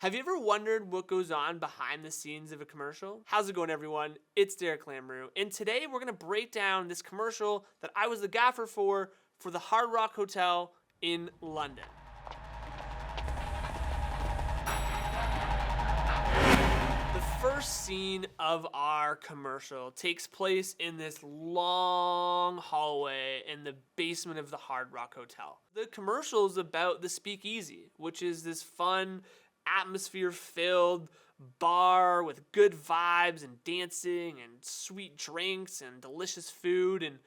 Have you ever wondered what goes on behind the scenes of a commercial? How's it going, everyone? It's Derek Lamrou, and today we're gonna break down this commercial that I was the gaffer for the Hard Rock Hotel in London. The first scene of our commercial takes place in this long hallway in the basement of the Hard Rock Hotel. The commercial is about the Speakeasy, which is this fun, atmosphere-filled bar with good vibes and dancing and sweet drinks and delicious food. And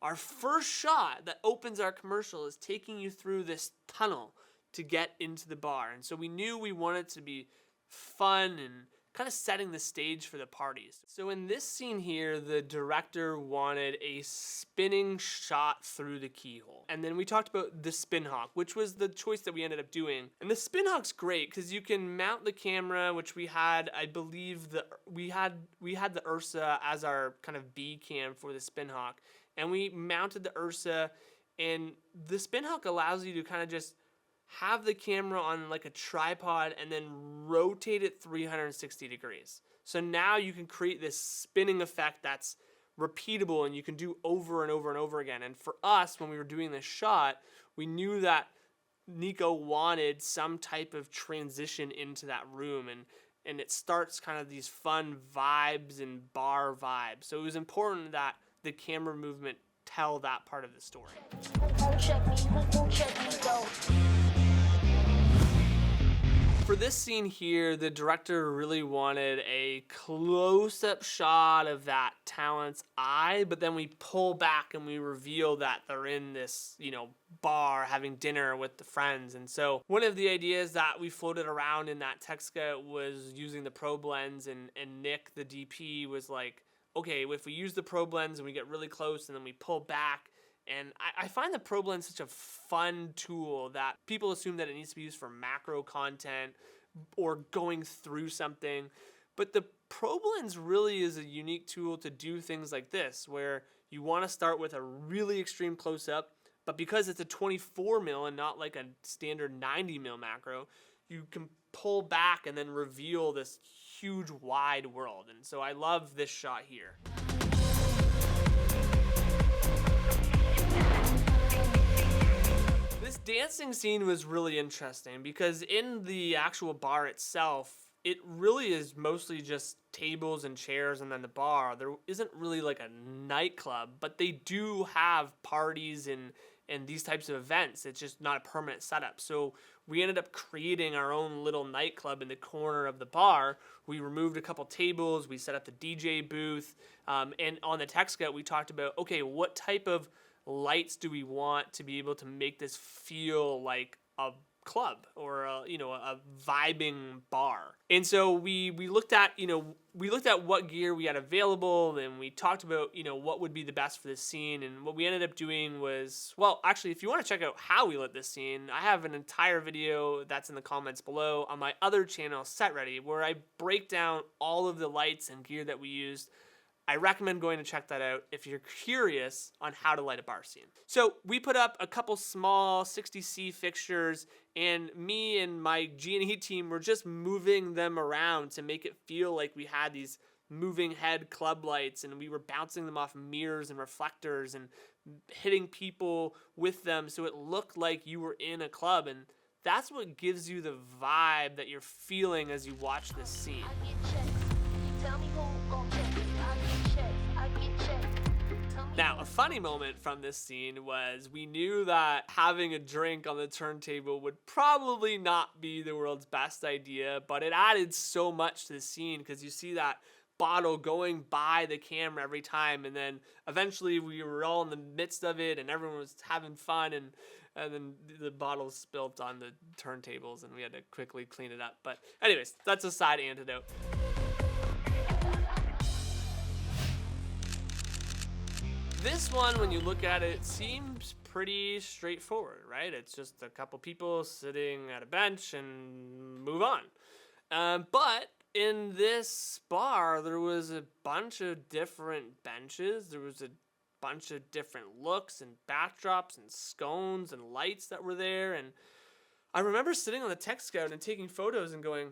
our first shot that opens our commercial is taking you through this tunnel to get into the bar. And so we knew we wanted to be fun and kind of setting the stage for the parties. So in this scene here, the director wanted a spinning shot through the keyhole. And then we talked about the Spinhawk, which was the choice that we ended up doing. And the Spinhawk's great because you can mount the camera, which we had, I believe, we had the Ursa as our kind of B cam for the Spinhawk. And we mounted the Ursa, and the Spinhawk allows you to kind of just have the camera on like a tripod and then rotate it 360 degrees. So now you can create this spinning effect that's repeatable and you can do over and over and over again. And for us, when we were doing this shot, we knew that Nico wanted some type of transition into that room, and it starts kind of these fun vibes and bar vibes. So it was important that the camera movement tell that part of the story. For this scene here, the director really wanted a close-up shot of that talent's eye, but then we pull back and we reveal that they're in this, bar having dinner with the friends. And so one of the ideas that we floated around in that tech scout was using the probe lens, and Nick, the DP, was like, okay, if we use the probe lens and we get really close and then we pull back. And I find the probe lens such a fun tool that people assume that it needs to be used for macro content or going through something. But the probe lens really is a unique tool to do things like this, where you want to start with a really extreme close-up, but because it's a 24 mil and not like a standard 90 mil macro, you can pull back and then reveal this huge wide world. And so I love this shot here. This dancing scene was really interesting because in the actual bar itself, it really is mostly just tables and chairs and then the bar. There isn't really like a nightclub, but they do have parties and these types of events. It's just not a permanent setup. So we ended up creating our own little nightclub in the corner of the bar. We removed a couple tables, we set up the DJ booth, and on the tech scout we talked about, okay, what type of lights do we want to be able to make this feel like a club or a vibing bar? And so we looked at what gear we had available, and we talked about what would be the best for this scene. And what we ended up doing was, well, actually, if you want to check out how we lit this scene, I have an entire video that's in the comments below on my other channel, Set Ready, where I break down all of the lights and gear that we used. I recommend going to check that out if you're curious on how to light a bar scene. So we put up a couple small 60C fixtures, and me and my G&E team were just moving them around to make it feel like we had these moving head club lights, and we were bouncing them off mirrors and reflectors and hitting people with them so it looked like you were in a club. And that's what gives you the vibe that you're feeling as you watch this scene. Now, a funny moment from this scene was we knew that having a drink on the turntable would probably not be the world's best idea, but it added so much to the scene because you see that bottle going by the camera every time, and then eventually we were all in the midst of it and everyone was having fun, and then the bottle spilt on the turntables and we had to quickly clean it up. But anyways, that's a side anecdote. This one, when you look at it, seems pretty straightforward, right? It's just a couple people sitting at a bench and move on. But in this bar, there was a bunch of different benches. There was a bunch of different looks and backdrops and scones and lights that were there. And I remember sitting on the tech scout and taking photos and going,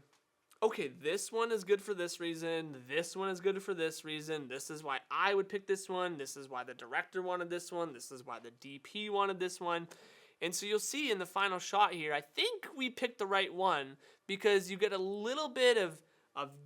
okay, this one is good for this reason, this one is good for this reason, this is why I would pick this one, this is why the director wanted this one, this is why the DP wanted this one. And so you'll see in the final shot here, I think we picked the right one because you get a little bit of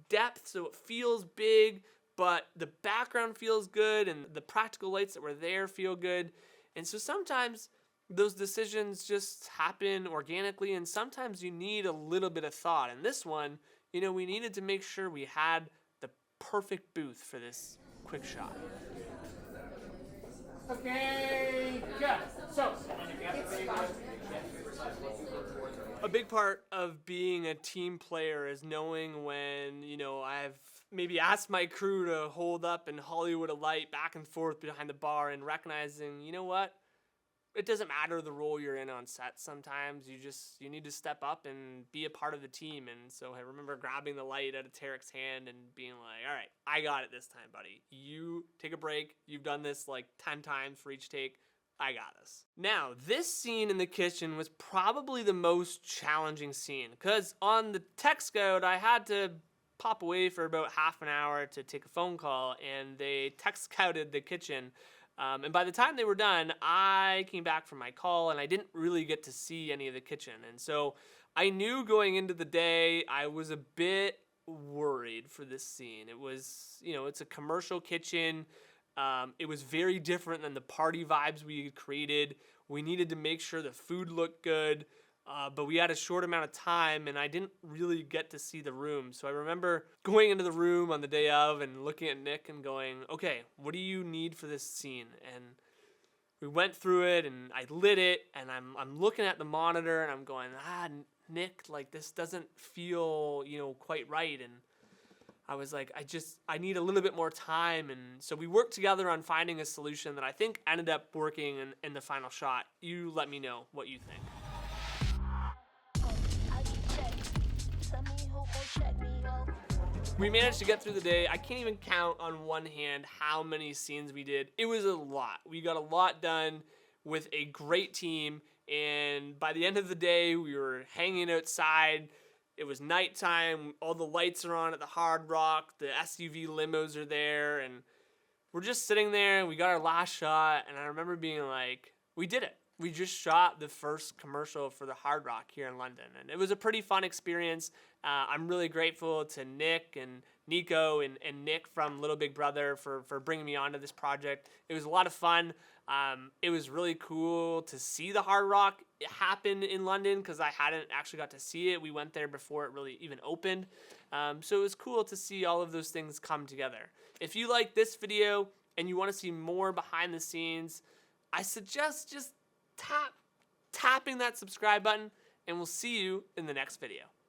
depth, so it feels big, but the background feels good and the practical lights that were there feel good. And so sometimes those decisions just happen organically, and sometimes you need a little bit of thought. And this one, you know, we needed to make sure we had the perfect booth for this quick shot. Okay, good. So, a big part of being a team player is knowing when, you know, I've maybe asked my crew to hold up and Hollywood a light back and forth behind the bar, and recognizing, you know what? It doesn't matter the role you're in on set sometimes. You need to step up and be a part of the team. And so I remember grabbing the light out of Tarek's hand and being like, all right, I got it this time, buddy. You take a break. You've done this like 10 times for each take. I got this. Now, this scene in the kitchen was probably the most challenging scene because on the tech scout, I had to pop away for about half an hour to take a phone call, and they tech scouted the kitchen. And by the time they were done, I came back from my call and I didn't really get to see any of the kitchen. And so I knew going into the day, I was a bit worried for this scene. It was, you know, it's a commercial kitchen. It was very different than the party vibes we had created. We needed to make sure the food looked good. But we had a short amount of time and I didn't really get to see the room. So I remember going into the room on the day of and looking at Nick and going, okay, what do you need for this scene? And we went through it and I lit it and I'm looking at the monitor and I'm going, Nick, like this doesn't feel, you know, quite right. And I was like, I need a little bit more time. And so we worked together on finding a solution that I think ended up working in the final shot. You let me know what you think. We managed to get through the day. I can't even count on one hand how many scenes we did. It was a lot. We got a lot done with a great team, and by the end of the day, we were hanging outside. It was nighttime. All the lights are on at the Hard Rock. The SUV limos are there, and we're just sitting there, and we got our last shot, and I remember being like, we did it. We just shot the first commercial for the Hard Rock here in London, and it was a pretty fun experience. I'm really grateful to Nick and Nico and Nick from Little Big Brother for bringing me onto this project. It was a lot of fun. It was really cool to see the Hard Rock happen in London because I hadn't actually got to see it. We went there before it really even opened. So it was cool to see all of those things come together. If you like this video and you want to see more behind the scenes, I suggest just tapping that subscribe button, and we'll see you in the next video.